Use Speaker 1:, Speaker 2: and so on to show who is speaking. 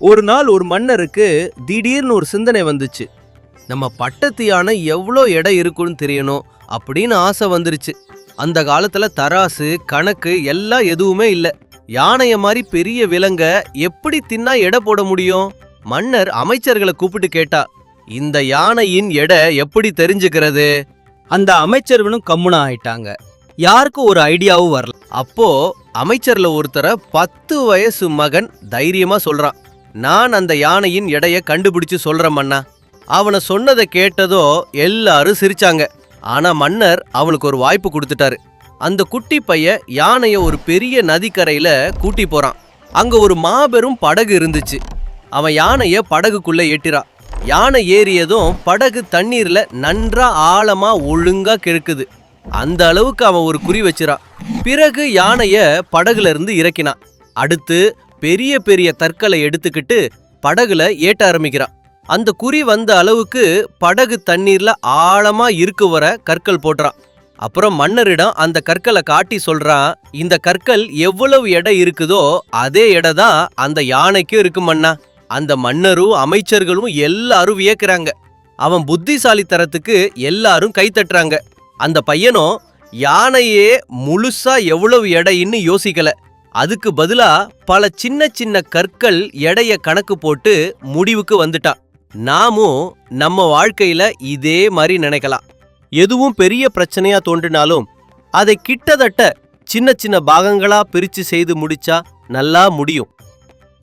Speaker 1: ஒரு நாள் ஒரு மன்னருக்கு திடீர்னு ஒரு சிந்தனை வந்துச்சு. நம்ம பட்டத்து யானை எவ்வளோ எடை இருக்குன்னு தெரியணும் அப்படின்னு ஆசை வந்துருச்சு. அந்த காலத்துல தராசு கணக்கு எல்லாம் எதுவுமே இல்ல. யானைய மாதிரி பெரிய விலங்க எப்படி தின்னா எடை போட முடியும்? மன்னர் அமைச்சர்களை கூப்பிட்டு கேட்டா, இந்த யானையின் எடை எப்படி தெரிஞ்சுக்கிறது?
Speaker 2: அந்த அமைச்சர்களும் கம்முனா ஆயிட்டாங்க. யாருக்கும் ஒரு ஐடியாவும் வரல.
Speaker 1: அப்போ அமைச்சர்ல ஒருத்தர 10 வயசு மகன் தைரியமா சொல்றான், நான் அந்த யானையின் எடைய கண்டுபிடிச்சு சொல்றேன் மன்னா. அவனை சொன்னதை கேட்டதோ எல்லாரும் சிரிச்சாங்க. ஆனா மன்னர் அவனுக்கு ஒரு வாய்ப்பு கொடுத்துட்டாரு. அந்த குட்டி பைய யானைய ஒரு பெரிய நதிக்கரையில கூட்டி போறான். அங்க ஒரு மாபெரும் படகு இருந்துச்சு. அவன் யானைய படகுக்குள்ள ஏட்டிறான். யானை ஏறியதும் படகு தண்ணீர்ல நன்றா ஆழமா ஒழுங்கா கிழக்குது. அந்த அளவுக்கு அவன் ஒரு குறி வச்சிரான். பிறகு யானைய படகுல இருந்து இறக்கினான். அடுத்து பெரிய பெரிய கற்களை எடுத்துக்கிட்டு படகுல ஏட்ட ஆரம்பிக்கிறான். அந்த குறி வந்த அளவுக்கு படகு தண்ணீர்ல ஆழமா இருக்கு வர கற்கள் போடுறான். அப்புறம் மன்னரிடம் அந்த கற்களை காட்டி சொல்றான், இந்த கற்கள் எவ்வளவு எடை இருக்குதோ அதே எடை தான் அந்த யானைக்கும் இருக்கு மன்னா. அந்த மன்னரும் அமைச்சர்களும் எல்லாரும் வியக்கிறாங்க. அவன் புத்திசாலித்தனத்துக்கு எல்லாரும் கை தட்டுறாங்க. அந்த பையனும் யானையே முழுசா எவ்வளவு எடைன்னு யோசிக்கல. அதுக்கு பதிலா பல சின்ன சின்ன கற்கள் எடைய கணக்கு போட்டு முடிவுக்கு வந்துட்டான். நாமும் நம்ம வாழ்க்கையில இதே மாதிரி நினைக்கலாம். எதுவும் பெரிய பிரச்சனையா தோன்றினாலும் அதை கிட்டத்தட்ட சின்ன சின்ன பாகங்களா பிரிச்சு செய்து முடிச்சா நல்லா முடியும்.